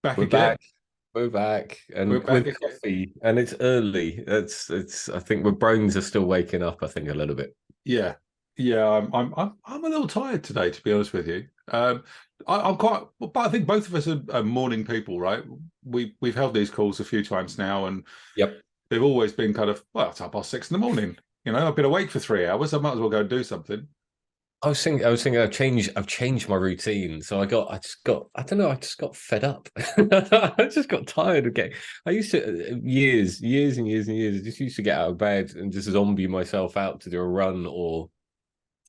Back We're again. back. We're back, We're and back with again. coffee, and it's early. It's. I think my brains are still waking up. I think a little bit. Yeah, yeah. I'm a little tired today, to be honest with you. I'm quite, but I think both of us are morning people, right? We've held these calls a few times now, and Yep. they've always been kind of, well, it's 6:30 in the morning. I've been awake for 3 hours. I might as well go and do something. I was thinking. I've changed my routine. So I just got. I don't know. I just got fed up. I just got tired of getting. I used to years and years and years. I just used to get out of bed and just zombie myself out to do a run or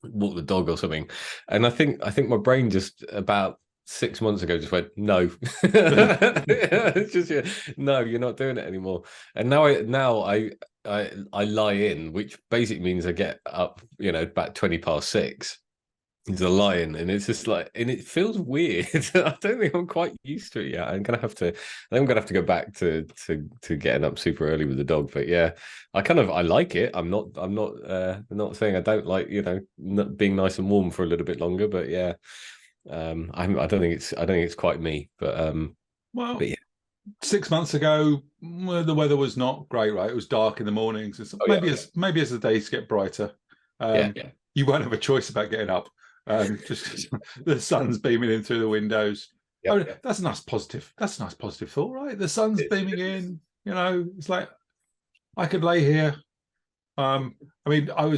walk the dog or something. And I think my brain just about 6 months ago just went no. It's just yeah, no, you're not doing it anymore. And now I lie in, which basically means I get up, about 20 past 6. He's a lion, and it's just like, and it feels weird. I don't think I'm quite used to it yet. I'm gonna have to go back to getting up super early with the dog. But yeah, I like it. I'm not saying I don't like, being nice and warm for a little bit longer. But yeah, I don't think it's quite me. But Well, yeah, 6 months ago, well, the weather was not great, right? It was dark in the mornings, and so oh yeah, maybe as the days get brighter, yeah, um, you won't have a choice about getting up. Just 'cause the sun's beaming in through the windows. yeah. Oh, that's a nice positive. That's a nice positive thought, right? The sun's beaming It is. in. It's like I could lay here. I mean, I'll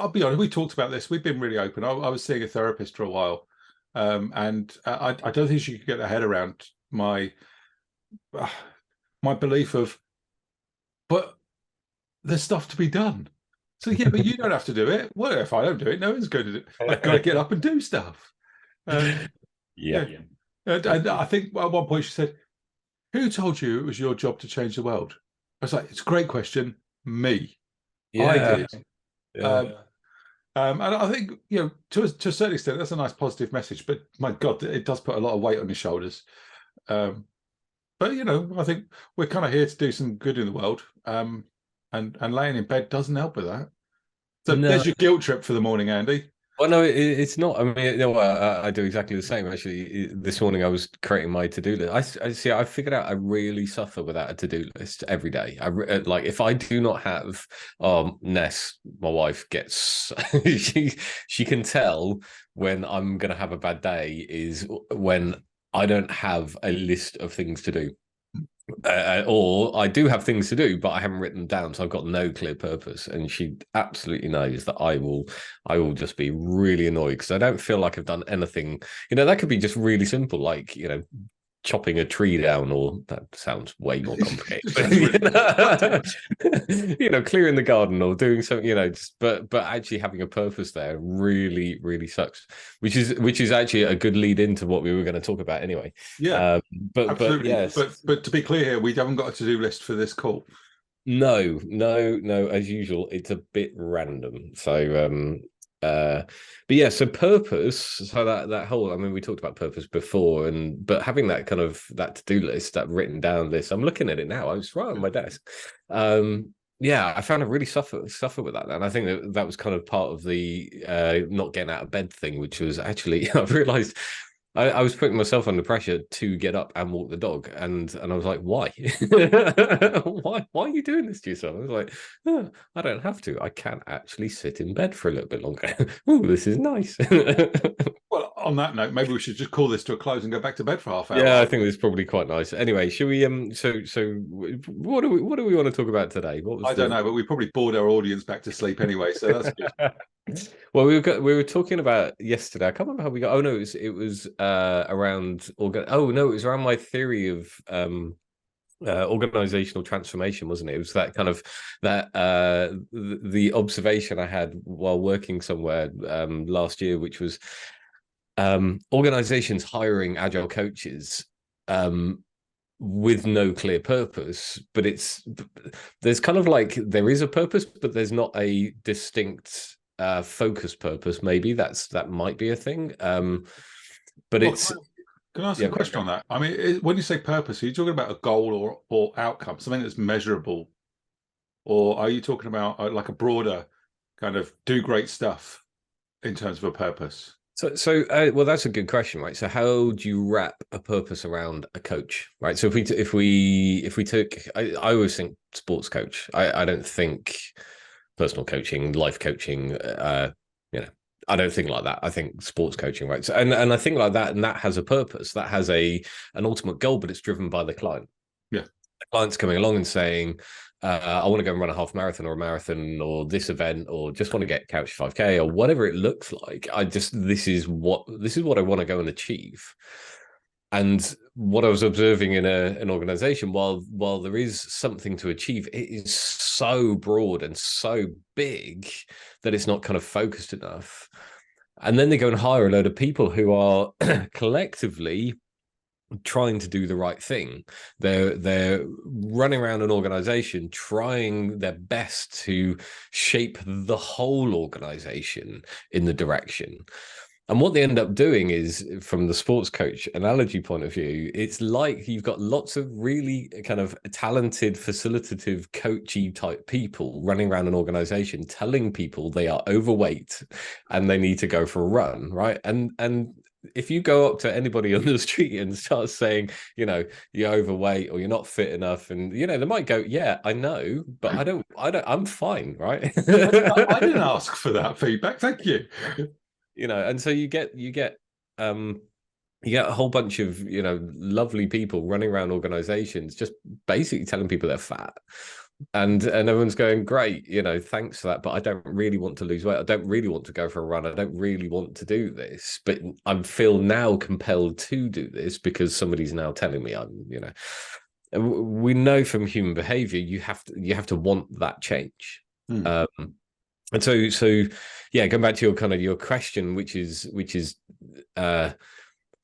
be honest. We talked about this. We've been really open. I was seeing a therapist for a while, and I don't think she could get her head around uh, my belief of, but there's stuff to be done. So yeah, but you don't have to do it. Well, if I don't do it, no one's going to do it. I've got to get up and do stuff. Yeah. Yeah, and I think at one point she said, "Who told you it was your job to change the world?" I was like, "It's a great question. Me, I Yeah. did." Yeah. Um, and I think to a certain extent that's a nice positive message. But my God, it does put a lot of weight on your shoulders. Um, but I think we're kind of here to do some good in the world. And laying in bed doesn't help with that. So No. there's your guilt trip for the morning, Andy. Well, no, it's not. I mean, I do exactly the same. Actually, this morning I was creating my to-do list. I see. I figured out I really suffer without a to-do list every day. Like if I do not have, Ness, my wife gets she she can tell when I'm gonna have a bad day is when I don't have a list of things to do. Or I do have things to do, but I haven't written them down, so I've got no clear purpose. And she absolutely knows that I will just be really annoyed because I don't feel like I've done anything. That could be just really simple, like chopping a tree down, or that sounds way more complicated. Just But, sounds really. clearing the garden or doing something, just but actually having a purpose there really, really sucks. Which is actually a good lead into what we were going to talk about anyway. Yeah, Um, but absolutely. yes, But to be clear here, we haven't got a to-do list for this call. no, no, no. As usual, it's a bit random. Uh, but yeah. So purpose. So that whole. I mean, we talked about purpose before, but having that kind of that to do list, that written down list. I'm looking at it now. I was right on my desk. Yeah, I found I really suffer with that, and I think that was kind of part of the not getting out of bed thing, which was actually I've realised I was putting myself under pressure to get up and walk the dog, and I was like, why? Why are you doing this to yourself? I was like, oh, I don't have to. I can actually sit in bed for a little bit longer. Oh, this is nice. Well, on that note, maybe we should just call this to a close and go back to bed for half hour. Yeah, I think it's probably quite nice. Anyway, should we so what do we want to talk about today? What was I don't the know, but we probably bored our audience back to sleep anyway, so that's good. Well, we were talking about yesterday. I can't remember how we got. Oh no, it was around Oh no, it was around my theory of organizational transformation, wasn't it? It was that kind of that the observation I had while working somewhere last year, which was organizations hiring agile coaches with no clear purpose, but there's kind of like there is a purpose, but there's not a distinct focus purpose. Maybe that might be a thing. But Well, it's can I ask a yeah. question on that? I mean, when you say purpose, are you talking about a goal or outcome, something that's measurable, or are you talking about like a broader kind of do great stuff in terms of a purpose? Well, that's a good question, right? So, how do you wrap a purpose around a coach, right? So, if we took, I always think sports coach. I don't think personal coaching, life coaching. You know, I don't think like that. I think sports coaching, right? So, and I think like that, and that has a purpose. That has an ultimate goal, but it's driven by the client. Yeah. The client's coming along and saying, I want to go and run a half marathon or a marathon or this event, or just want to get couch 5K or whatever it looks like. This is what I want to go and achieve. And what I was observing in an organization, while there is something to achieve, it is so broad and so big that it's not kind of focused enough. And then they go and hire a load of people who are collectively trying to do the right thing. They're running around an organization trying their best to shape the whole organization in the direction. And what they end up doing is, from the sports coach analogy point of view, it's like you've got lots of really kind of talented, facilitative, coachy type people running around an organization telling people they are overweight and they need to go for a run, right? And if you go up to anybody on the street and start saying, you're overweight or you're not fit enough, and they might go, yeah, I know, but I don't, I'm fine, right? I didn't ask for that feedback. Thank you. And so you get a whole bunch of lovely people running around organizations just basically telling people they're fat, and everyone's going, great, thanks for that, but I don't really want to lose weight. I don't really want to go for a run. I don't really want to do this, but I feel now compelled to do this because somebody's now telling me we know from human behavior you have to want that change. And so yeah, going back to your question, which is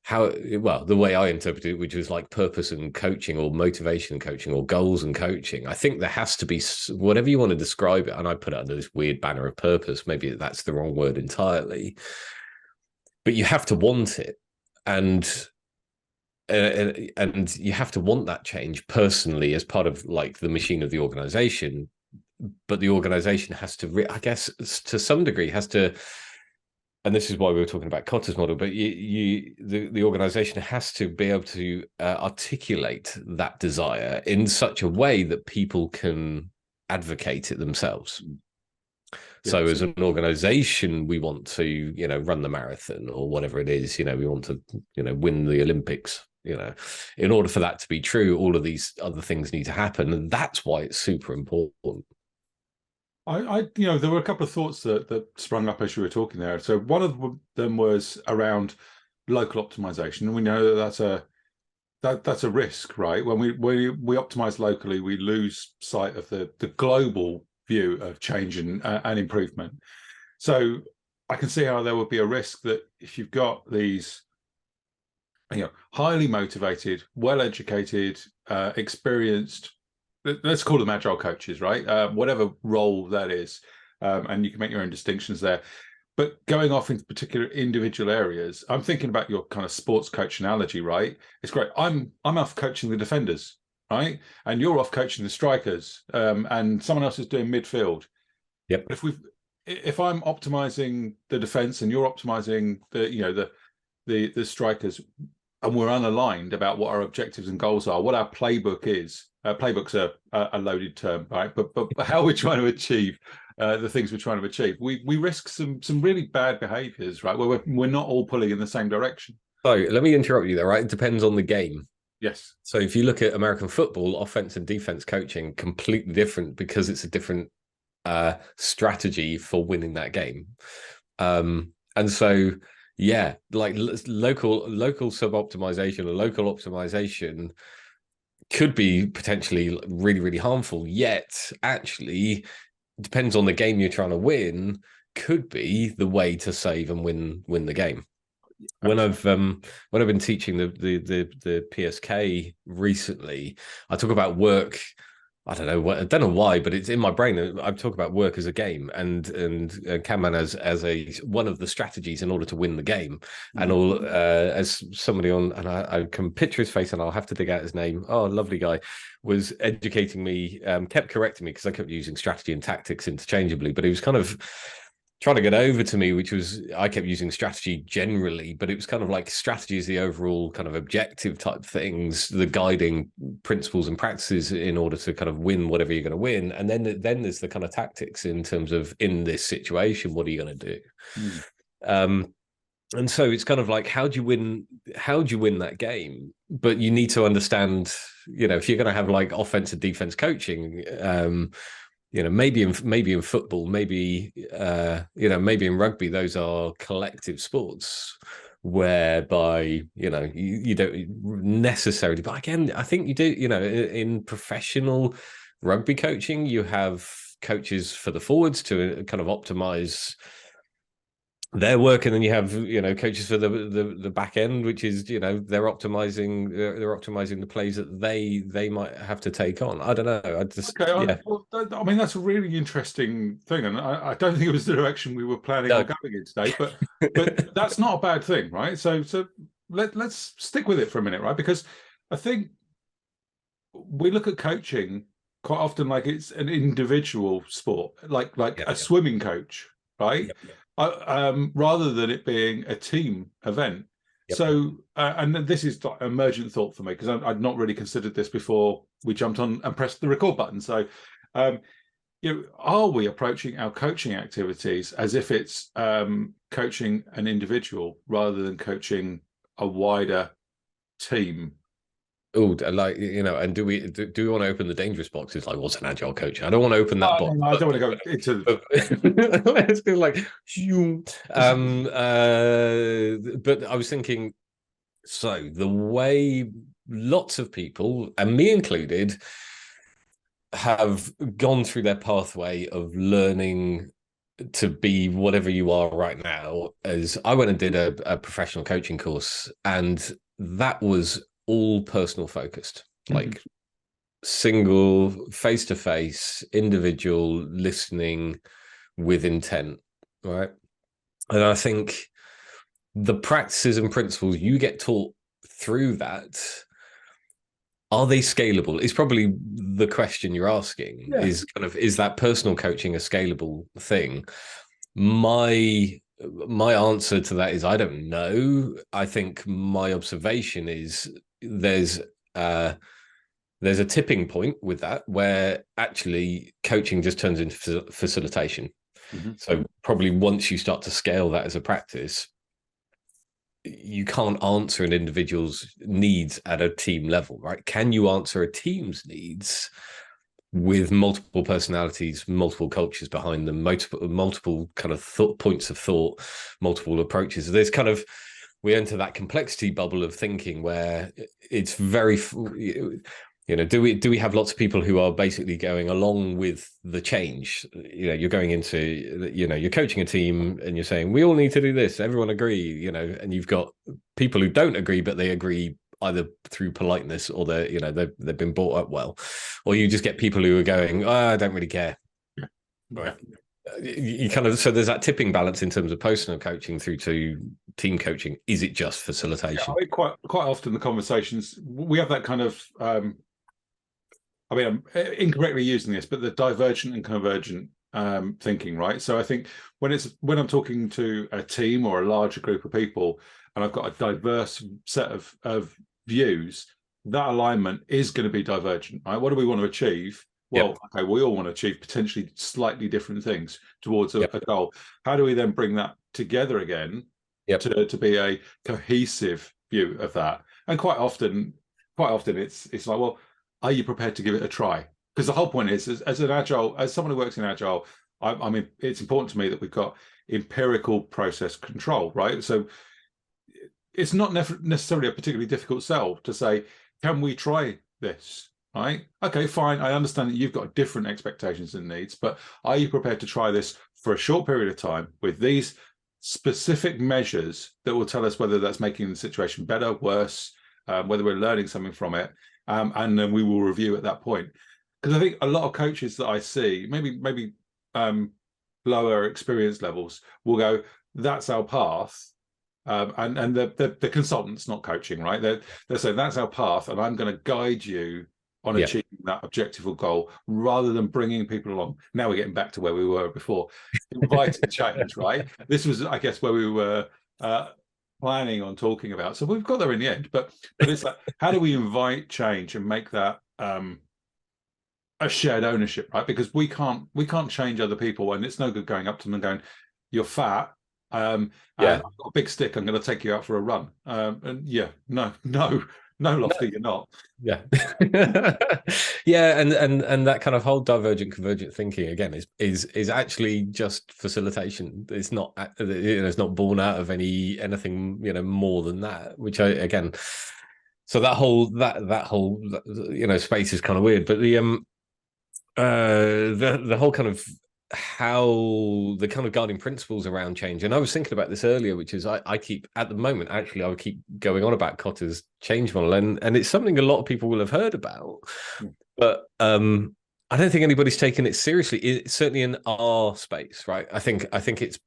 how, well, the way I interpret it, which was like purpose and coaching, or motivation and coaching, or goals and coaching. I think there has to be, whatever you want to describe it, and I put it under this weird banner of purpose. Maybe that's the wrong word entirely, but you have to want it, and you have to want that change personally as part of like the machine of the organization. But the organization has to, I guess, to some degree, has to, and this is why we were talking about Kotter's model, but the organization has to be able to articulate that desire in such a way that people can advocate it themselves. So as an organization, we want to, run the marathon or whatever it is, we want to, win the Olympics. In order for that to be true, all of these other things need to happen. And that's why it's super important. There were a couple of thoughts that sprung up as you were talking there. So one of them was around local optimization, and we know that that's a risk, right? When we optimize locally, we lose sight of the global view of change and improvement. So I can see how there would be a risk that if you've got these, highly motivated, well-educated, experienced, let's call them agile coaches, right? Whatever role that is, and you can make your own distinctions there. But going off into particular individual areas, I'm thinking about your kind of sports coach analogy, right? It's great. I'm off coaching the defenders, right? And you're off coaching the strikers, and someone else is doing midfield. Yep. But if I'm optimizing the defense and you're optimizing the strikers, and we're unaligned about what our objectives and goals are, what our playbook is. Playbook's a loaded term, right? But how we're trying to achieve the things we're trying to achieve, we risk some really bad behaviors, right? Where we're not all pulling in the same direction. So let me interrupt you there, right? It depends on the game. Yes. So if you look at American football, offense and defense coaching, completely different, because it's a different strategy for winning that game. And so, yeah, like local sub-optimization or local optimization could be potentially really, really harmful, yet actually depends on the game you're trying to win, could be the way to save and win the game. When I've been teaching the PSK recently, I talk about work. I don't know why, but it's in my brain. I talk about work as a game and Kanban as one of the strategies in order to win the game. And all as somebody on, and I can picture his face, and I'll have to dig out his name. Oh, lovely guy, was educating me, kept correcting me because I kept using strategy and tactics interchangeably, but he was kind of trying to get over to me, which was I kept using strategy generally, but it was kind of like strategy is the overall kind of objective type things, the guiding principles and practices in order to kind of win whatever you're going to win. And then there's the kind of tactics in terms of in this situation, what are you going to do? And so it's kind of like, how do you win that game? But you need to understand, if you're going to have like offensive defense coaching, maybe in football, maybe in rugby, those are collective sports whereby you don't necessarily, but again, I think you do. In professional rugby coaching, you have coaches for the forwards to kind of optimize their work, and then you have coaches for the back end, which is they're optimizing the plays that they might have to take on. I don't know. I mean, that's a really interesting thing, and I don't think it was the direction we were planning on going in today, but that's not a bad thing, right? So let's stick with it for a minute, right? Because I think we look at coaching quite often like it's an individual sport, like a swimming coach, right? Rather than it being a team event. So, and this is like emergent thought for me, because I'd not really considered this before we jumped on and pressed the record button. So, are we approaching our coaching activities as if it's coaching an individual rather than coaching a wider team? Oh, like, and do we want to open the dangerous box? It's like, what's an agile coach? I don't want to open that box. No, I don't want to go into. Let's go like, but I was thinking, so the way lots of people, and me included, have gone through their pathway of learning to be whatever you are right now. As I went and did a professional coaching course, and that was all personal focused, like single, face-to-face, individual listening with intent, right? And I think the practices and principles you get taught through that, are they scalable? Is probably the question you're asking. Is that personal coaching a scalable thing? My answer to that is I don't know. I think my observation is there's a tipping point with that where actually coaching just turns into facilitation. So probably once you start to scale that as a practice, you can't answer an individual's needs at a team level, right? Can you answer a team's needs with multiple personalities, multiple cultures behind them, multiple kind of points of thought, multiple approaches? There's kind of, we enter that complexity bubble of thinking where it's very, do we have lots of people who are basically going along with the change? You're going into, you're coaching a team and you're saying, we all need to do this, everyone agree, and you've got people who don't agree, but they agree either through politeness or they've been brought up well, or you just get people who are going, I don't really care. Right. You kind of, so there's that tipping balance in terms of personal coaching through to team coaching. Is it just facilitation? I mean, quite often the conversations we have that kind of I'm incorrectly using this, but the divergent and convergent thinking, right? So I think when I'm talking to a team or a larger group of people and I've got a diverse set of views, that alignment is going to be divergent, right? What do we want to achieve? Well, okay, we all want to achieve potentially slightly different things towards a goal. How do we then bring that together again to be a cohesive view of that? And quite often it's like, well, are you prepared to give it a try? Because the whole point is, as someone who works in agile, I mean, it's important to me that we've got empirical process control, right? So it's not necessarily a particularly difficult sell to say, can we try this? Right? Okay, fine. I understand that you've got different expectations and needs, but are you prepared to try this for a short period of time with these specific measures that will tell us whether that's making the situation better, worse, whether we're learning something from it, and then we will review at that point. Because I think a lot of coaches that I see, maybe lower experience levels, will go, "That's our path." And the consultant's not coaching, right? They're saying that's our path, and I'm going to guide you on achieving that objective or goal, rather than bringing people along. Now we're getting back to where we were before, inviting change, right? This was, I guess, where we were planning on talking about. So we've got there in the end, but it's like, how do we invite change and make that a shared ownership, right? Because we can't change other people, and it's no good going up to them and going, "You're fat, and I've got a big stick. I'm going to take you out for a run." And yeah, no, Lofty, you're not. Yeah. Yeah, and that kind of whole divergent convergent thinking again is actually just facilitation. It's not, it's not born out of anything more than that, which I, again, so that whole space is kind of weird. But the whole kind of how the kind of guiding principles around change, and I was thinking about this earlier, which is I keep at the moment, actually, I would keep going on about Kotter's change model, and it's something a lot of people will have heard about, but I don't think anybody's taken it seriously. It's certainly in our space, right? I think it's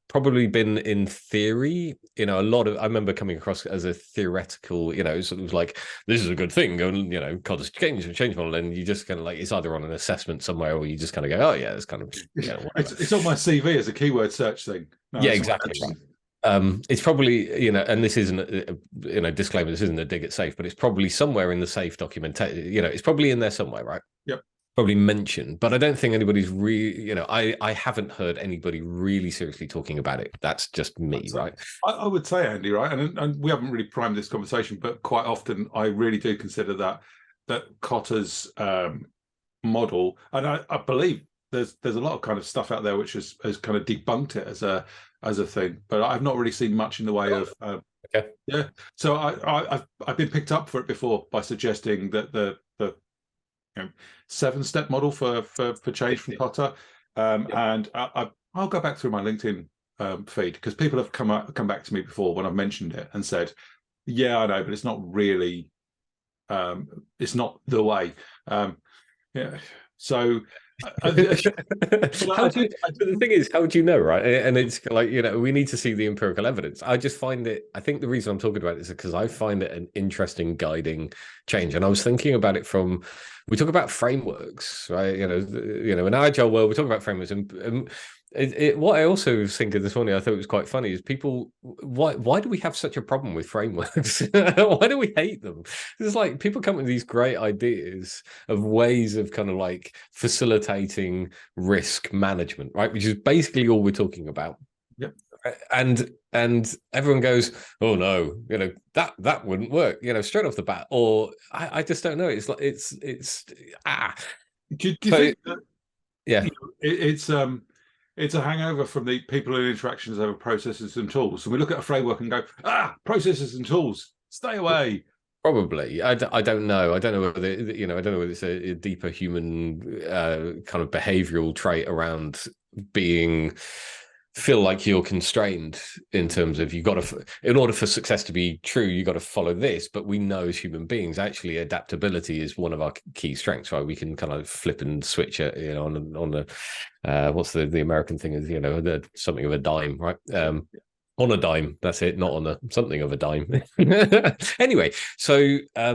probably been in theory, a lot of, I remember coming across as a theoretical, sort of like, this is a good thing, and Kotter's change model, and you just kind of like, it's either on an assessment somewhere, or you just kind of go, oh yeah, it's kind of, it's on my CV as a keyword search thing. No, yeah, exactly right. It's probably, and this isn't disclaimer, this isn't a dig at SAFe, but it's probably somewhere in the SAFe documentation, it's probably in there somewhere, right? Yep. Probably mentioned, but I don't think anybody's really, I haven't heard anybody really seriously talking about it. That's just me, right? I would say, Andy, right, and we haven't really primed this conversation, but quite often I really do consider that Kotter's model, and I believe there's a lot of kind of stuff out there which has kind of debunked it as a thing, but I've not really seen much in the way of okay. Yeah. So I've been picked up for it before by suggesting that the 7-step model for change from Kotter, and I'll go back through my LinkedIn feed, because people have come back to me before when I've mentioned it and said, yeah, I know, but it's not really, it's not the way. Yeah. So the thing is, how would you know, right? And it's like, we need to see the empirical evidence. I think the reason I'm talking about it is because I find it an interesting guiding change. And I was thinking about it from, we talk about frameworks, right? In agile world, we talk about frameworks, and what I also was thinking this morning, I thought it was quite funny, is people, why do we have such a problem with frameworks? Why do we hate them? It's like people come with these great ideas of ways of kind of like facilitating risk management, right? Which is basically all we're talking about. Yep. And everyone goes, oh no, that wouldn't work, straight off the bat. Or I just don't know. It's like it's Do you think that, yeah, it's a hangover from the people and interactions over processes and tools? So we look at a framework and go, processes and tools, stay away. Probably. I don't know. I don't know whether I don't know whether it's a deeper human kind of behavioral trait around feel like you're constrained in terms of in order for success to be true, you got to follow this. But we know as human beings, actually, adaptability is one of our key strengths, right? We can kind of flip and switch it, on the what's the American thing is, something of a dime, right? On a dime, that's it, not on something of a dime. Anyway, so I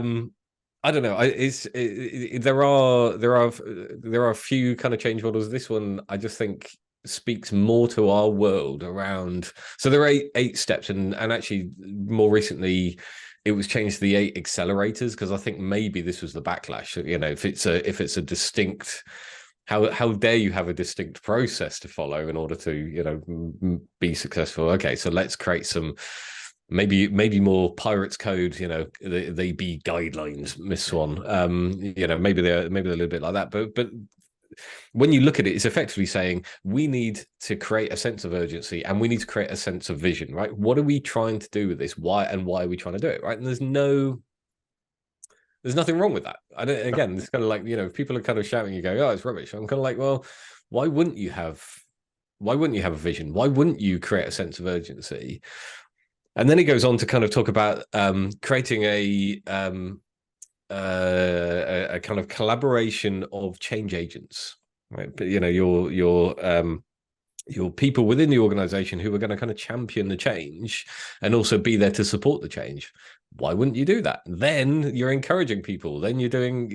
don't know. There are a few kind of change models. This one, I just think, speaks more to our world around. So there are eight steps, and actually more recently it was changed to the 8 accelerators, because I think maybe this was the backlash. If it's a distinct, how dare you have a distinct process to follow in order to be successful? Okay, so let's create some maybe more Pirates Code, they be guidelines, Miss Swan. Maybe they're a little bit like that, but when you look at it, it's effectively saying we need to create a sense of urgency, and we need to create a sense of vision, right? What are we trying to do with this? Why are we trying to do it, right? And there's nothing wrong with that. Again, it's kind of like, if people are kind of shouting, you go, oh, it's rubbish. I'm kind of like, well, why wouldn't you have a vision? Why wouldn't you create a sense of urgency? And then he goes on to kind of talk about creating a kind of collaboration of change agents, right? But your people within the organization who are going to kind of champion the change and also be there to support the change. Why wouldn't you do that? Then you're encouraging people. Then you're doing,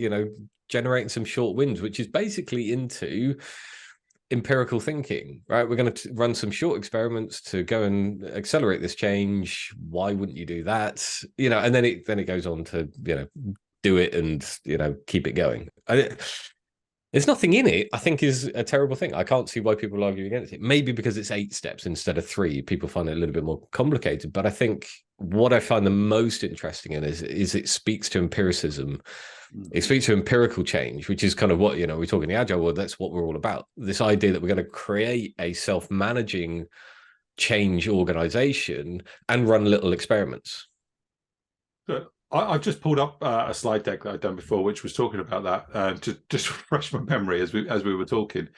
generating some short wins, which is basically into empirical thinking, right? We're going to run some short experiments to go and accelerate this change. Why wouldn't you do that? And then it goes on to, do it and, keep it going. There's nothing in it, I think, is a terrible thing. I can't see why people argue against it. Maybe because it's 8 steps instead of 3. People find it a little bit more complicated. But I think what I find the most interesting in is it speaks to empiricism. It speaks to empirical change, which is kind of what, we talk in the Agile world. That's what we're all about. This idea that we're going to create a self-managing change organization and run little experiments. Good. I've just pulled up a slide deck that I've done before, which was talking about that, to just refresh my memory as we were talking.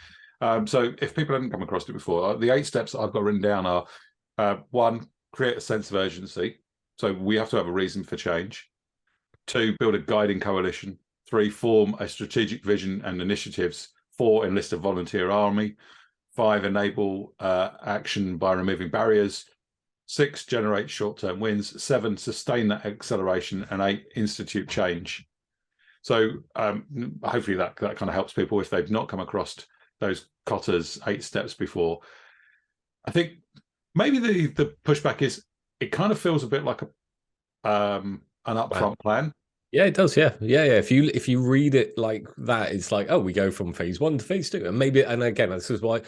So if people haven't come across it before, the 8 steps that I've got written down are 1, create a sense of urgency. So we have to have a reason for change. 2, build a guiding coalition. 3, form a strategic vision and initiatives. 4, enlist a volunteer army. 5, enable action by removing barriers. 6, generate short-term wins. 7, sustain that acceleration. And 8, institute change. So hopefully that kind of helps people if they've not come across those Kotter's 8 steps before. I think maybe the pushback is it kind of feels a bit like an upfront plan. Yeah, it does. Yeah. If you read it like that, it's like, oh, we go from phase 1 to phase 2, and again, this is why.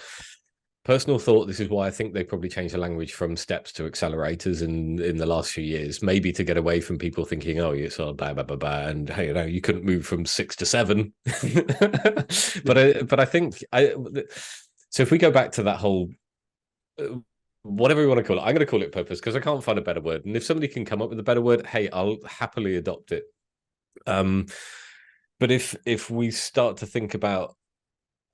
Personal thought, this is why I think they probably changed the language from steps to accelerators in the last few years, maybe to get away from people thinking, oh, it's all blah, blah, blah, blah, and hey, you couldn't move from 6 to 7. but I think, so if we go back to that whole, whatever you want to call it, I'm going to call it purpose because I can't find a better word. And if somebody can come up with a better word, hey, I'll happily adopt it. But if we start to think about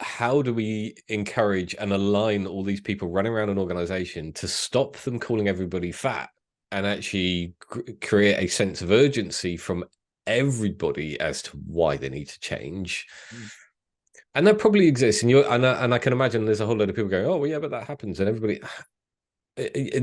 how do we encourage and align all these people running around an organization to stop them calling everybody fat and actually create a sense of urgency from everybody as to why they need to change? And that probably exists. And I can imagine there's a whole lot of people going, oh, well, yeah, but that happens. And everybody,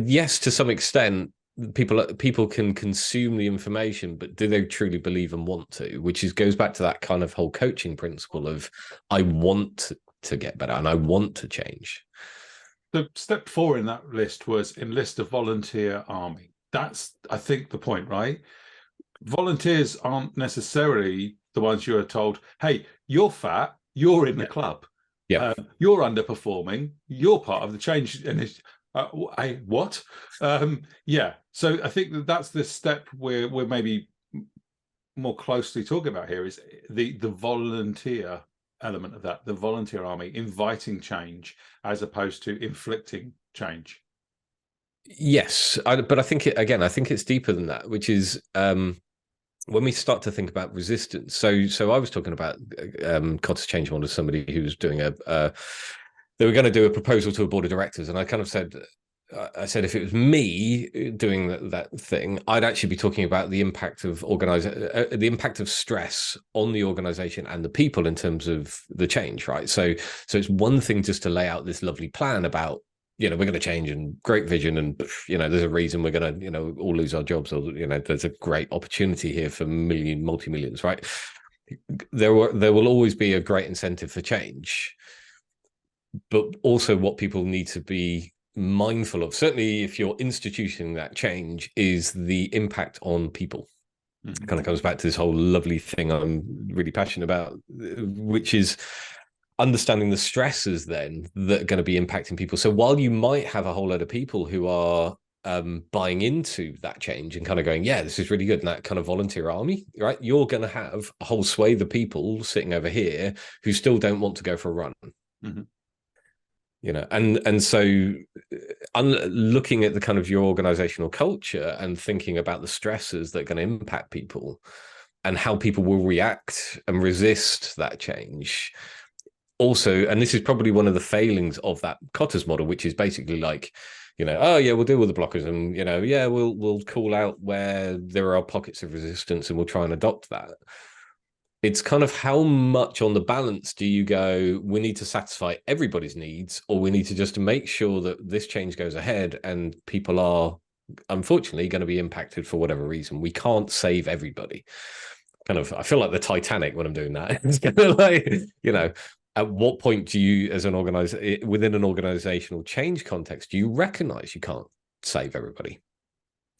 yes, to some extent, people can consume the information, but do they truly believe and want to? Which goes back to that kind of whole coaching principle of I want to get better and I want to change. So step 4 in that list was enlist a volunteer army. That's, I think, the point, right? Volunteers aren't necessarily the ones you are told, hey, you're fat, you're in the club. Yeah, you're underperforming, you're part of the change. And what? Yeah. So I think that's the step we're maybe more closely talking about here is the volunteer element of that, the volunteer army, inviting change as opposed to inflicting change. Yes, but I think I think it's deeper than that, which is when we start to think about resistance. So I was talking about Kotter's change model as somebody who was doing they were going to do a proposal to a board of directors, and I kind of said, if it was me doing that thing, I'd actually be talking about the impact of the impact of stress on the organization and the people in terms of the change, right? So it's one thing just to lay out this lovely plan about, we're going to change and great vision, and there's a reason we're going to, all lose our jobs, or there's a great opportunity here for multi-millions, right? There will always be a great incentive for change. But also what people need to be mindful of, certainly if you're instituting that change, is the impact on people. It kind of comes back to this whole lovely thing I'm really passionate about, which is understanding the stresses then that are going to be impacting people. So while you might have a whole load of people who are buying into that change and kind of going, yeah, this is really good, and that kind of volunteer army, right? You're going to have a whole swathe of people sitting over here who still don't want to go for a run. And so looking at the kind of your organizational culture and thinking about the stresses that are going to impact people and how people will react and resist that change. Also, and this is probably one of the failings of that Kotter's model, which is basically like, oh yeah, we'll deal with the blockers, and yeah, we'll call out where there are pockets of resistance and we'll try and adopt that. It's kind of how much on the balance do you go, we need to satisfy everybody's needs, or we need to just make sure that this change goes ahead and people are unfortunately going to be impacted for whatever reason. We can't save everybody. Kind of, I feel like the Titanic when I'm doing that. It's kind of like, you know, at what point do you, as an within an organizational change context, do you recognize you can't save everybody?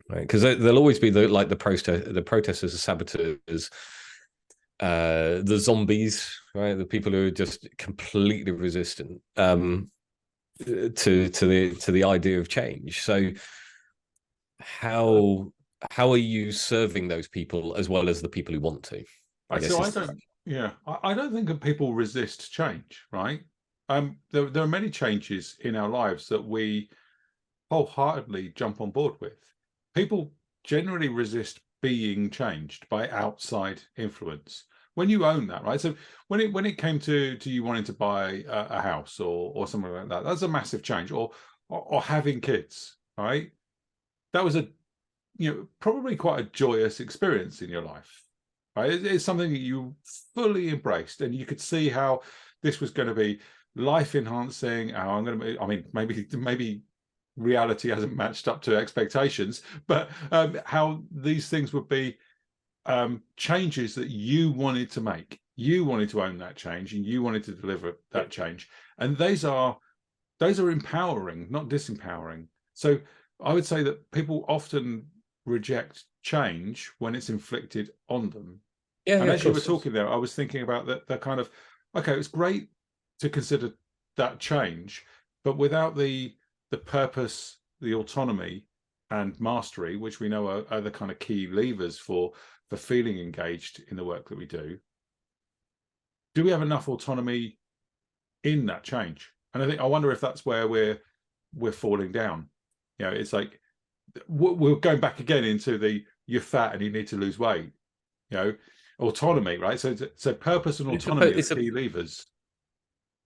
Right? Because there'll always be the protesters, the saboteurs, the zombies, right? The people who are just completely resistant to the idea of change. So how are you serving those people as well as the people who want to? I don't think that people resist change, right? There are many changes in our lives that we wholeheartedly jump on board with. People generally resist being changed by outside influence. When you own that, right? So when it came to you wanting to buy a house or something like that, that's a massive change. Or having kids, right? That was probably quite a joyous experience in your life, right? It's something that you fully embraced, and you could see how this was going to be life enhancing. How I'm going to be, I mean, maybe reality hasn't matched up to expectations, but how these things would be changes that you wanted to make. You wanted to own that change, and you wanted to deliver that change, and those are empowering, not disempowering. So I would say that people often reject change when it's inflicted on them. Yeah, and as you were talking there, I was thinking about the kind of, okay, it's great to consider that change, but without the purpose, the autonomy and mastery, which we know are the kind of key levers for feeling engaged in the work that we do we have enough autonomy in that change? And I wonder if that's where we're falling down. It's like we're going back again into the you're fat and you need to lose weight. Autonomy, right? So purpose and autonomy are key levers.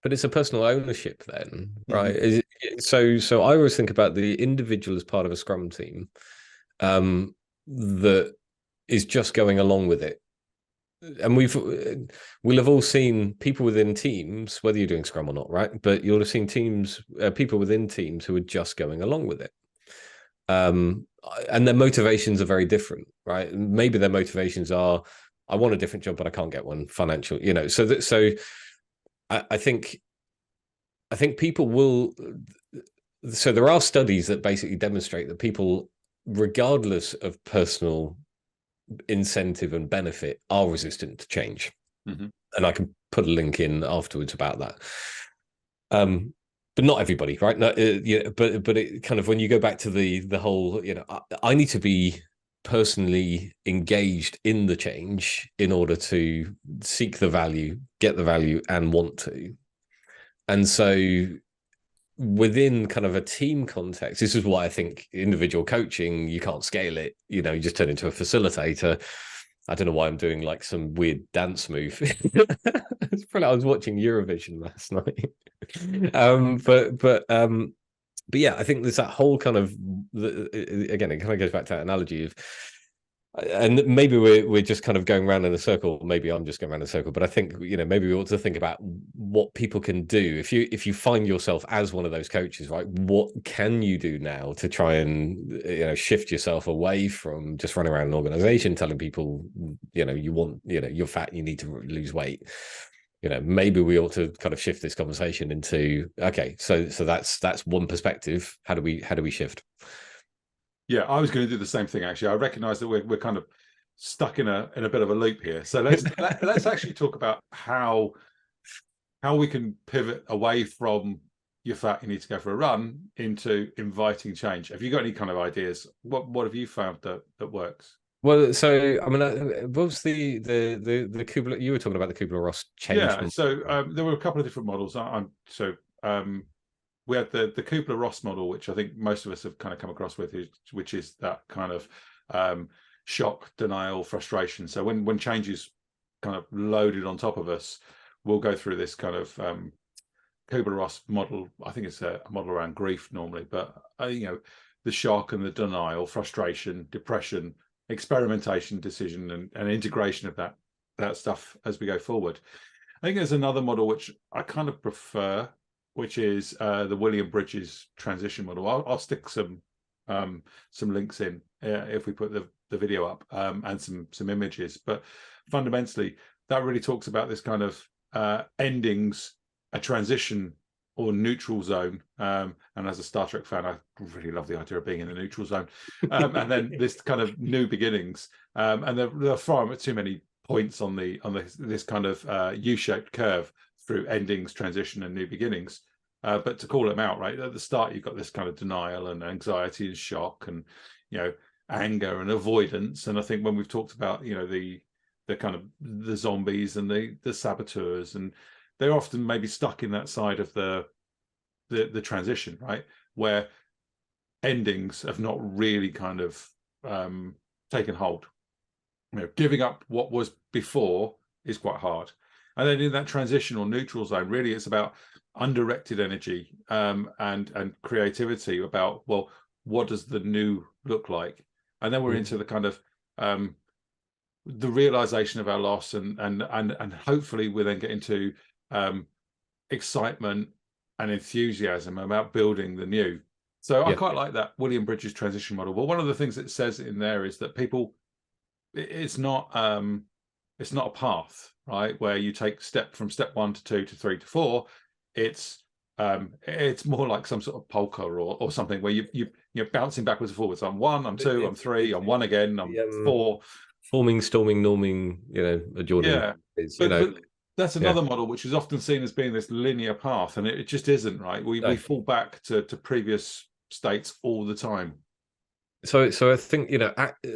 But it's a personal ownership then, right? Mm-hmm. So I always think about the individual as part of a Scrum team that is just going along with it. And we'll have all seen people within teams, whether you're doing Scrum or not, right? But you'll have seen people within teams who are just going along with it. And their motivations are very different, right? Maybe their motivations are, I want a different job, but I can't get one financial, so I think people will. So there are studies that basically demonstrate that people, regardless of personal incentive and benefit, are resistant to change. Mm-hmm. And I can put a link in afterwards about that. But not everybody, right? No, but it kind of, when you go back to the whole, I need to be personally engaged in the change in order to seek the value, get the value, and want to. And so within kind of a team context, this is why I think individual coaching, you can't scale it. You just turn into a facilitator. I don't know why I'm doing like some weird dance move. It's probably, I was watching Eurovision last night. But yeah, I think there's that whole kind of, again, it kind of goes back to that analogy of, and maybe we're just kind of going around in a circle. Maybe I'm just going around in a circle, but I think, maybe we ought to think about what people can do. If you find yourself as one of those coaches, right, what can you do now to try and, shift yourself away from just running around an organization telling people, you're fat, you need to lose weight. Maybe we ought to kind of shift this conversation into, okay, so that's one perspective. How do we shift? Yeah, I was going to do the same thing. Actually, I recognise that we're kind of stuck in a bit of a loop here. So let's actually talk about how we can pivot away from you're fat, you need to go for a run, into inviting change. Have you got any kind of ideas? What have you found that works? Well, so I mean, what was the Kubler? You were talking about the Kubler-Ross change. Yeah, so there were a couple of different models. We had the Kubler-Ross model, which I think most of us have kind of come across with, which is that kind of shock, denial, frustration. So when change is kind of loaded on top of us, we'll go through this kind of Kubler-Ross model. I think it's a model around grief normally, but the shock and the denial, frustration, depression, experimentation, decision, and integration of that stuff as we go forward. I think there's another model which I kind of prefer, which is the William Bridges transition model. I'll stick some some links in if we put the video up, and some images. But fundamentally, that really talks about this kind of endings, a transition or neutral zone. And as a Star Trek fan, I really love the idea of being in the neutral zone. And then this kind of new beginnings. And there are far too many points on this kind of U-shaped curve through endings, transition, and new beginnings. But to call them out, right at the start, you've got this kind of denial and anxiety and shock, and anger and avoidance. And I think when we've talked about the kind of the zombies and the saboteurs, and they're often maybe stuck in that side of the transition, right, where endings have not really kind of taken hold. Giving up what was before is quite hard. And then in that transition or neutral zone, really it's about undirected energy and creativity about, well, what does the new look like? And then we're into the kind of the realization of our loss, and hopefully we then get into excitement and enthusiasm about building the new. So I quite like that William Bridges transition model. Well, one of the things it says in there is that it's not a path, right, where you take from step 1 to 2 to 3 to 4. It's more like some sort of polka or something where you're bouncing backwards and forwards. I'm 1, I'm 2, I'm 3, I'm 1 again, I'm 4. Forming, storming, norming, a Jordan. Yeah, but that's another model which is often seen as being this linear path, and it just isn't, right? We fall back to previous states all the time. So I think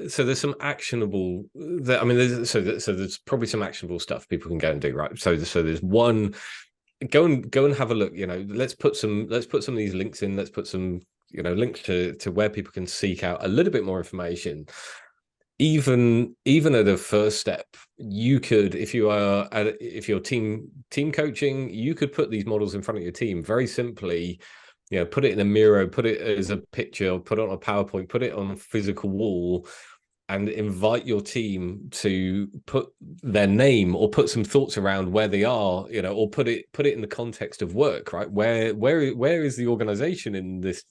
so there's some actionable. I mean, there's probably some actionable stuff people can go and do, right? So there's one. Go and have a look. Let's put some of these links in. Let's put some links to where people can seek out a little bit more information. Even at the first step, you could, if you're team coaching, you could put these models in front of your team very simply. Put it in a mirror, put it as a picture, put it on a PowerPoint, put it on a physical wall, and invite your team to put their name or put some thoughts around where they are, or put it in the context of work, right? Where is the organization in this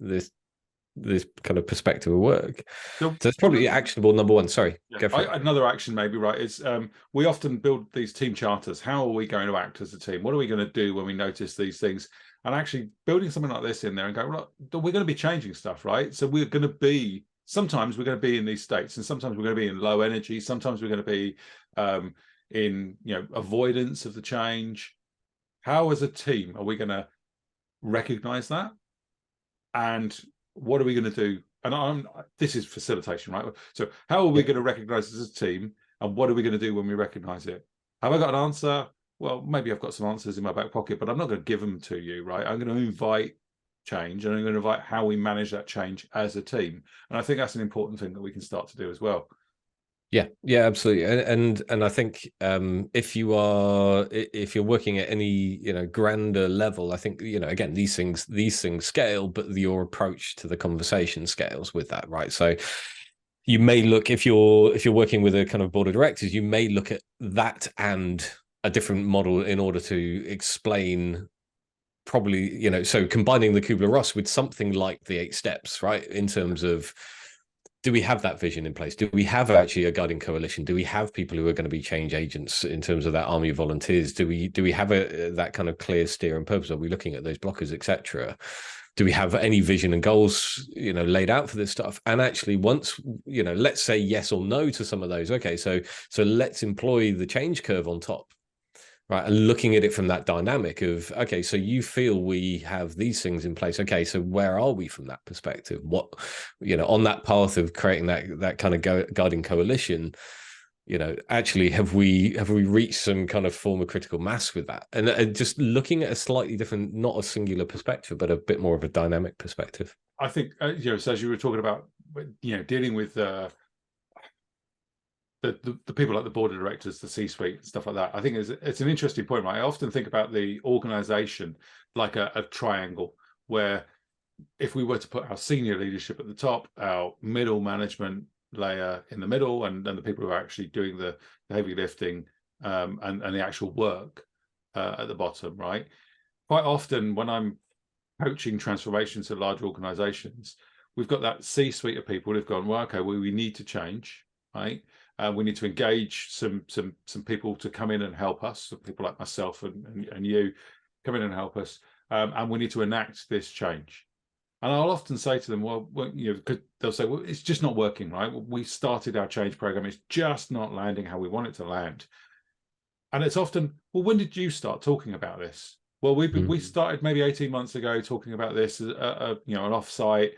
kind of perspective of work? So it's probably actionable number one. Sorry, go for it. Another action maybe, right, is we often build these team charters. How are we going to act as a team? What are we going to do when we notice these things? And actually building something like this in there and go, look, we're going to be changing stuff, right? So sometimes we're going to be in these states, and sometimes we're going to be in low energy. Sometimes we're going to be in avoidance of the change. How as a team are we going to recognize that? And what are we going to do? And this is facilitation, right? So how are we going to recognize as a team, and what are we going to do when we recognize it? Have I got an answer? Well, maybe I've got some answers in my back pocket, but I'm not going to give them to you, right? I'm going to invite change, and I'm going to invite how we manage that change as a team. And I think that's an important thing that we can start to do as well. Yeah, absolutely. And I think if you're working at any grander level, I think again these things scale, but your approach to the conversation scales with that, right? So you may look, if you're working with a kind of board of directors, you may look at that and a different model in order to explain, probably so combining the Kubler-Ross with something like the 8 steps, right? In terms of, do we have that vision in place? Do we have actually a guiding coalition? Do we have people who are going to be change agents in terms of that army of volunteers? Do we have that kind of clear steer and purpose? Are we looking at those blockers, etc.? Do we have any vision and goals, laid out for this stuff? And actually, once, let's say yes or no to some of those. Okay, so let's employ the change curve on top. Right, and looking at it from that dynamic of, okay, so you feel we have these things in place. Okay, so where are we from that perspective? What, on that path of creating that kind of guiding coalition, actually have we reached some kind of form of critical mass with that? And just looking at a slightly different, not a singular perspective, but a bit more of a dynamic perspective. I think, so as you were talking about, dealing with the people like the board of directors, the C-suite, stuff like that. I think it's an interesting point, right? I often think about the organization like a triangle, where if we were to put our senior leadership at the top, our middle management layer in the middle, and the people who are actually doing the heavy lifting and the actual work at the bottom, right? Quite often when I'm coaching transformations to large organizations, we've got that C-suite of people who've gone, well, okay, well, we need to change, right? We need to engage some people to come in and help us, so people like myself and you come in and help us, and we need to enact this change. And I'll often say to them, well, you know, because they'll say, well, it's just not working, right? We started our change program, it's just not landing how we want it to land. And it's often, well, when did you start talking about this? Well, we started maybe 18 months ago talking about this, you know, an offsite.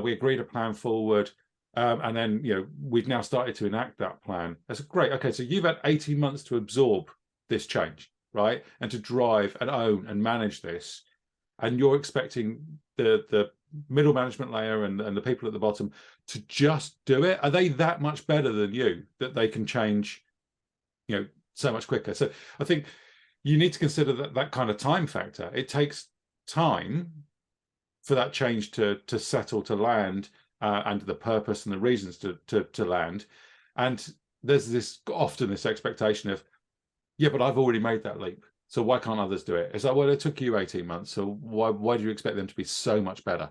We agreed a plan forward, and then, you know, we've now started to enact that plan. That's great. Okay, so you've had 18 months to absorb this change, right, and to drive and own and manage this, and you're expecting the middle management layer and the people at the bottom to just do it? Are they that much better than you that they can change, you know, so much quicker? So I think you need to consider that kind of time factor. It takes time for that change to settle, to land, and the purpose and the reasons to land. And there's often this expectation of, yeah, but I've already made that leap, so why can't others do it? It's like, well, it took you 18 months, so why do you expect them to be so much better?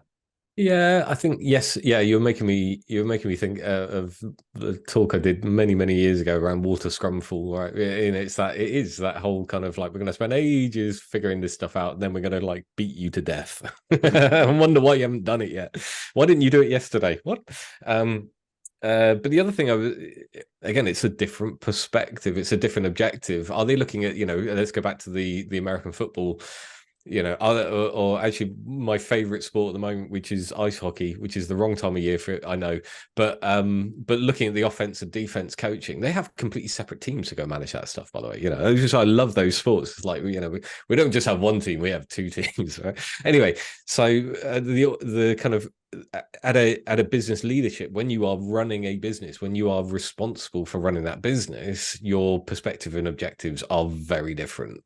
Yeah, I think yes. Yeah, you're making me think of the talk I did many years ago around water scrumful, right? And it is that whole kind of like, we're going to spend ages figuring this stuff out, and then we're going to like beat you to death. I wonder why you haven't done it yet. Why didn't you do it yesterday? What? But the other thing, again, it's a different perspective. It's a different objective. Are they looking at, you know, let's go back to the American football, you know, or actually my favorite sport at the moment, which is ice hockey, which is the wrong time of year for it, I know. But looking at the offense and defense coaching, they have completely separate teams to go manage that stuff, by the way. You know, I love those sports. It's like, you know, we don't just have one team, we have two teams, right? Anyway, so the kind of at a business leadership, when you are running a business, when you are responsible for running that business, your perspective and objectives are very different.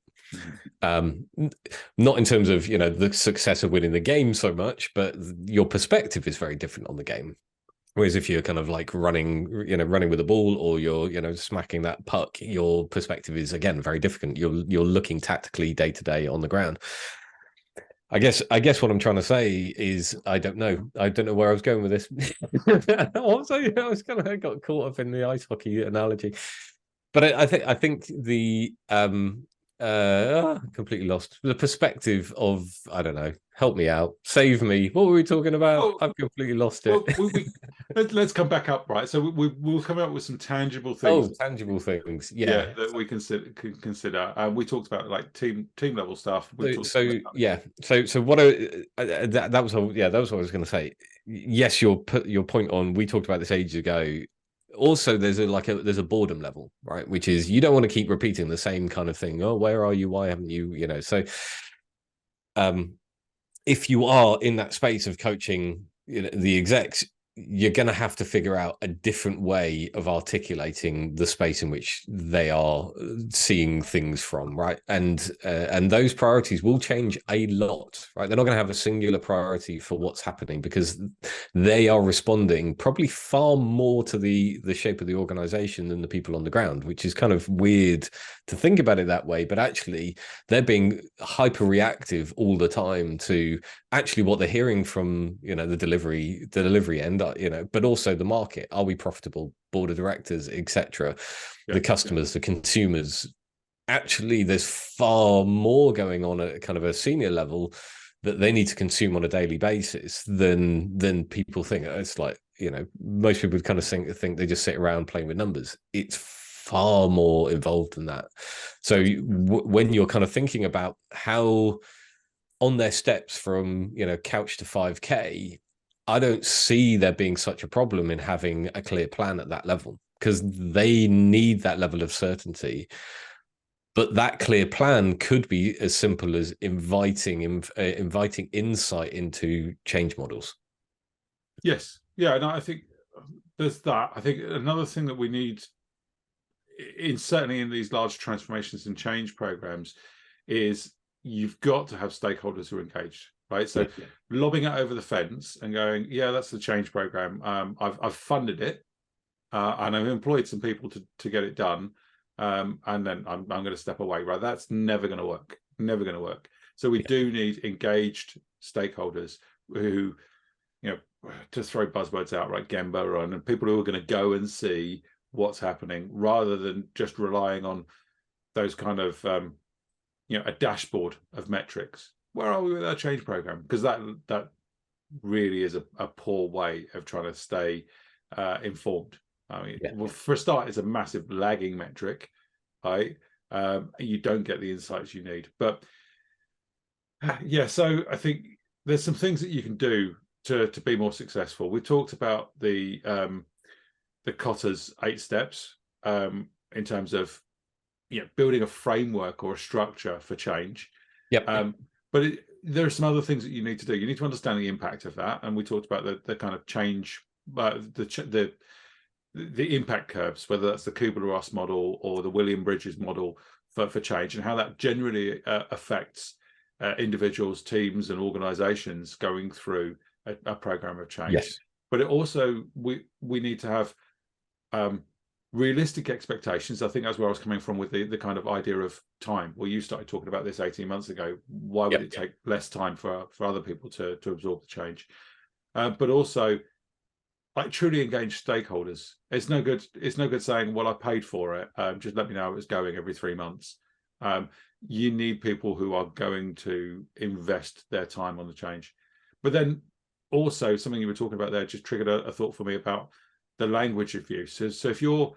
Not in terms of, you know, the success of winning the game so much, but your perspective is very different on the game. Whereas if you're kind of like running with a ball, or you're, you know, smacking that puck, your perspective is again very different. You're looking tactically day to day on the ground. I guess what I'm trying to say is I don't know where I was going with this. Also, I was kind of got caught up in the ice hockey analogy, but I think the completely lost the perspective of, I don't know, help me out, save me. What were we talking about? Well, I've completely lost it. Well, let's come back up, right? So we'll come up with some tangible Oh, things. tangible things, Yeah, that we can consider. We talked about like team level stuff. So what that was that was what I was going to say. Yes, your point on, we talked about this ages ago. Also, there's a boredom level, right? Which is, you don't want to keep repeating the same kind of thing. Oh, where are you? Why haven't you? You know, so if you are in that space of coaching, you know, the execs, you're going to have to figure out a different way of articulating the space in which they are seeing things from, right? And those priorities will change a lot, right? They're not going to have a singular priority for what's happening, because they are responding probably far more to the shape of the organization than the people on the ground, which is kind of weird to think about it that way. But actually, they're being hyper reactive all the time to actually what they're hearing from, you know, the delivery end, you know, but also the market. Are we profitable? Board of directors, etc. The customers, the consumers. Actually, there's far more going on at kind of a senior level that they need to consume on a daily basis than people think. It's like, you know, most people would kind of think they just sit around playing with numbers. It's far more involved than that. So when you're kind of thinking about how on their steps from, you know, couch to 5K, I don't see there being such a problem in having a clear plan at that level, because they need that level of certainty. But that clear plan could be as simple as inviting insight into change models. Yes, yeah, and I think there's that. I think another thing that we need, certainly in these large transformations and change programs, is you've got to have stakeholders who are engaged, right? So lobbing it over the fence and going, yeah, that's the change program. I've funded it, and I've employed some people to get it done, and then I'm going to step away, right? That's never going to work. Never going to work. So we do need engaged stakeholders who you know, to throw buzzwords out, right, Gemba, and people who are going to go and see what's happening rather than just relying on those kind of you know, a dashboard of metrics. Where are we with our change program? Because that really is a poor way of trying to stay informed. I mean, well, for a start, it's a massive lagging metric, right? You don't get the insights you need. But yeah, so I think there's some things that you can do to be more successful. We talked about the Kotter's 8 steps in terms of, you know, building a framework or a structure for change. But there are some other things that you need to do. You need to understand the impact of that, and we talked about the kind of change, the impact curves, whether that's the Kubler-Ross model or the William Bridges model for change, and how that generally affects individuals, teams, and organizations going through a program of change. Yes. But it also, we need to have realistic expectations. I think that's where I was coming from with the kind of idea of time. Well, you started talking about this 18 months ago. Why would it take less time for other people to absorb the change? But also, like, truly engage stakeholders. It's no good saying, well, I paid for it, just let me know how it's going every 3 months. You need people who are going to invest their time on the change. But then also, something you were talking about there just triggered a thought for me about the language of use. So if you're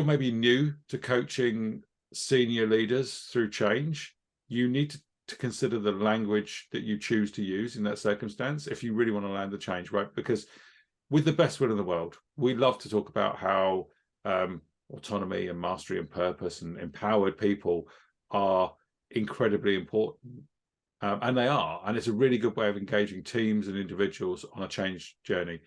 maybe new to coaching senior leaders through change, you need to consider the language that you choose to use in that circumstance if you really want to land the change, right? Because with the best will in the world, we love to talk about how autonomy and mastery and purpose and empowered people are incredibly important. And they are, and it's a really good way of engaging teams and individuals on a change journey.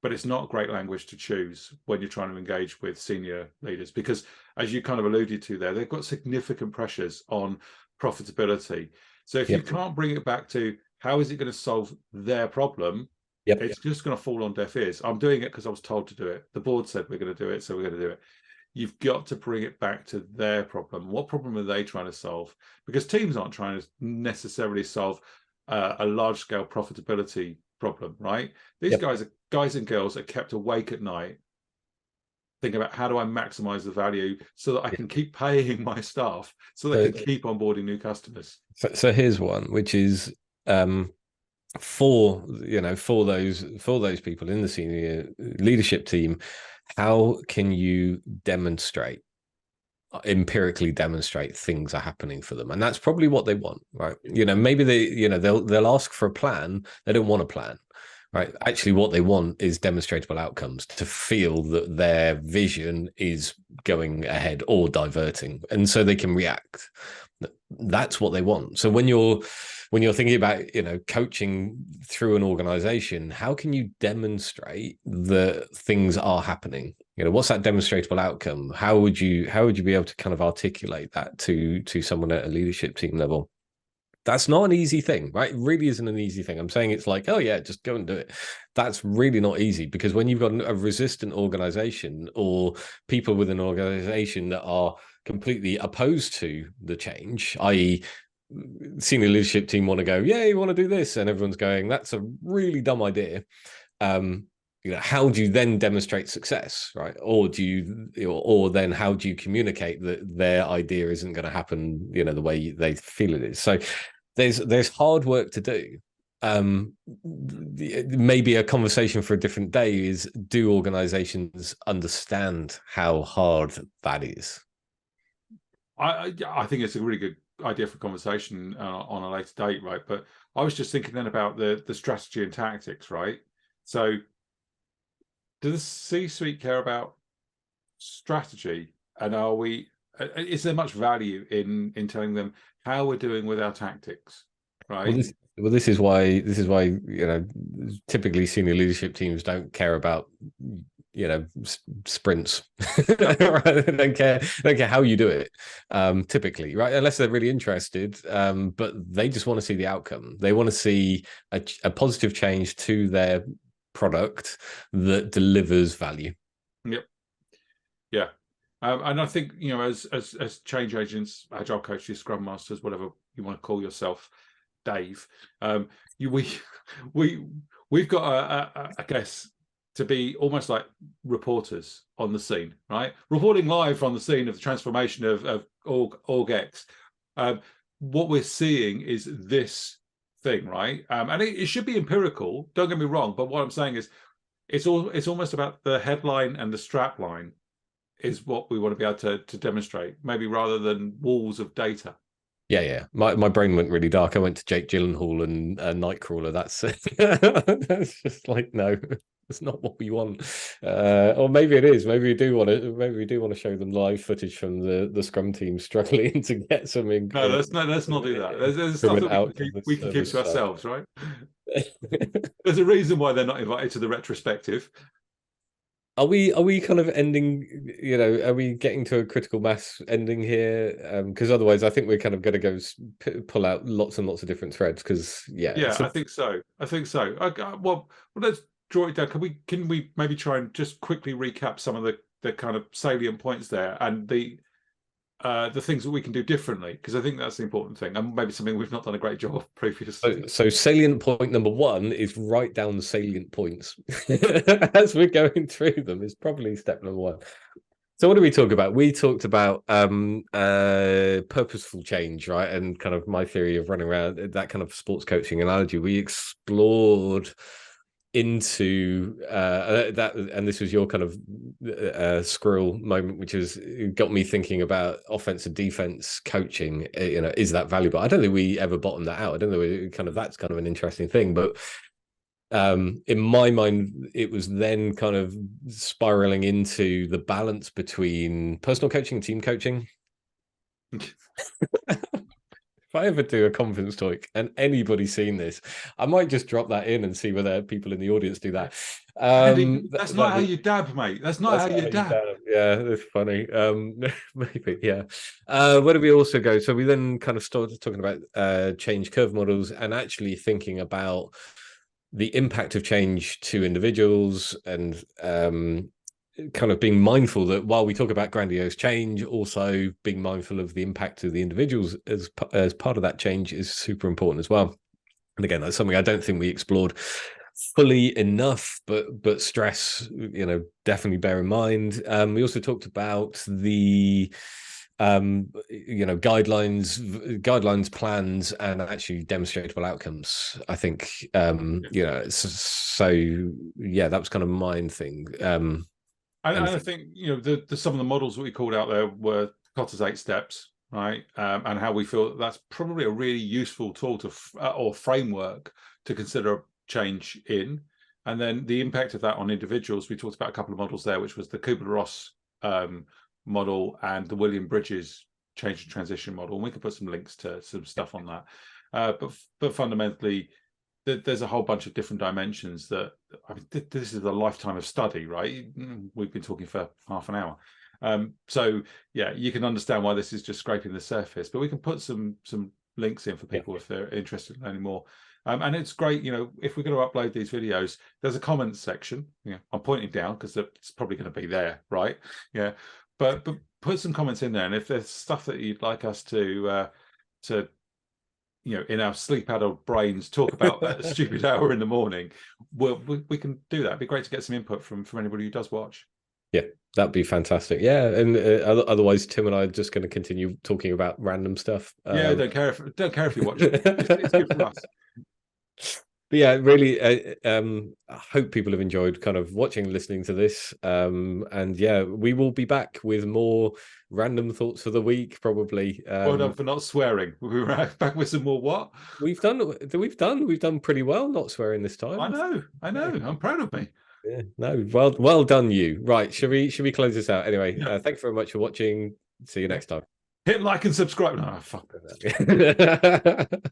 But it's not great language to choose when you're trying to engage with senior leaders, because, as you kind of alluded to there, they've got significant pressures on profitability. So if you can't bring it back to how is it going to solve their problem, it's just going to fall on deaf ears. I'm doing it because I was told to do it. The board said we're going to do it, so we're going to do it. You've got to bring it back to their problem. What problem are they trying to solve? Because teams aren't trying to necessarily solve a large-scale profitability problem, right? These guys and girls are kept awake at night thinking about, how do I maximize the value so that I can keep paying my staff, so they can keep onboarding new customers. So here's one, which is for those people in the senior leadership team, how can you empirically demonstrate things are happening for them? And that's probably what they want, right? Maybe they'll ask for a plan. They don't want a plan, right? Actually, what they want is demonstrable outcomes, to feel that their vision is going ahead or diverting, and so they can react. That's what they want. So when you're thinking about, coaching through an organization, how can you demonstrate that things are happening? What's that demonstrable outcome? How would you be able to kind of articulate that to someone at a leadership team level? That's not an easy thing, right? It really isn't an easy thing. I'm saying it's like, oh yeah, just go and do it. That's really not easy, because when you've got a resistant organization, or people within an organization that are completely opposed to the change, i.e., senior leadership team want to go, yeah, you want to do this, and everyone's going, that's a really dumb idea. How do you then demonstrate success, right? Or then how do you communicate that their idea isn't going to happen, the way they feel it is? So there's hard work to do. Maybe a conversation for a different day is, do organizations understand how hard that is? I think it's a really good idea for conversation on a later date, right? But I was just thinking then about the strategy and tactics, right? So does the C-suite care about strategy, and is there much value in telling them how we're doing with our tactics, right? Well, this is why typically senior leadership teams don't care about sprints. They don't care how you do it, typically, right? Unless they're really interested, but they just want to see the outcome. They want to see a positive change to their product that delivers value. Yeah. And I think, as change agents, agile coaches, scrum masters, whatever you want to call yourself, Dave, we we've got I guess to be almost like reporters on the scene, right? Reporting live on the scene of the transformation of OrgX. What we're seeing is this thing, right? And it should be empirical. Don't get me wrong, but what I'm saying is, it's almost about the headline and the strap line is what we want to be able to demonstrate, maybe rather than walls of data. Yeah. My brain went really dark. I went to Jake Gyllenhaal and Nightcrawler. That's that's just like, no, that's not what we want. Or maybe it is. Maybe we do want to. Maybe we do want to show them live footage from the Scrum team struggling to get something. No, let's not do that. There's stuff that we can keep to ourselves, right? There's a reason why they're not invited to the retrospective. Are we kind of ending, are we getting to a critical mass ending here? Because otherwise I think we're kind of going to go pull out lots and lots of different threads, because I think so. Well, let's draw it down. Can we maybe try and just quickly recap some of the kind of salient points there, and the things that we can do differently, because I think that's the important thing, and maybe something we've not done a great job of previously. So salient point number one is write down the salient points as we're going through them is probably step number one. So what did we talk about? We talked about purposeful change, right? And kind of my theory of running around, that kind of sports coaching analogy. We explored into that, and this was your kind of squirrel moment, which has got me thinking about offense and defense coaching. Is that valuable? I don't think we ever bottomed that out. I don't know, that's kind of an interesting thing, but in my mind, it was then kind of spiraling into the balance between personal coaching and team coaching. If I ever do a conference talk and anybody's seen this, I might just drop that in and see whether people in the audience do that. That's not how you dab, mate. That's not how you dab. Yeah, that's funny. Maybe, yeah. Where do we also go? So we then kind of started talking about change curve models and actually thinking about the impact of change to individuals, and kind of being mindful that while we talk about grandiose change, also being mindful of the impact of the individuals as part of that change is super important as well. And again, that's something I don't think we explored fully enough, but stress, definitely bear in mind. We also talked about the guidelines, plans, and actually demonstrable outcomes. I think that was kind of mine thing. I think some of the models that we called out there were Kotter's 8 steps, right? And how we feel that's probably a really useful tool or framework to consider change in. And then the impact of that on individuals, we talked about a couple of models there, which was the Kubler-Ross model and the William Bridges change and transition model. And we can put some links to some stuff on that. But fundamentally, there's a whole bunch of different dimensions that, I mean, this is a lifetime of study, right? We've been talking for half an hour. So yeah, you can understand why this is just scraping the surface, but we can put some links in for people if they're interested in learning more. And it's great, if we're going to upload these videos, there's a comments section. I'm pointing down because it's probably going to be there, right? Yeah, but put some comments in there, and if there's stuff that you'd like us to in our sleep-addled brains talk about at a stupid hour in the morning, we can do that. It'd be great to get some input from anybody who does watch. Yeah, that'd be fantastic. Yeah, and otherwise, Tim and I are just going to continue talking about random stuff. Yeah, don't care if you watch it. It's good for us. But yeah, really, I hope people have enjoyed kind of watching and listening to this. And yeah, we will be back with more random thoughts for the week, probably. Well done for not swearing. We'll be back with some more what? We've done pretty well not swearing this time. I know. I'm proud of me. Yeah, no, well done you. Right, should we close this out? Anyway, thank you very much for watching. See you next time. Hit like and subscribe. No, fuck that.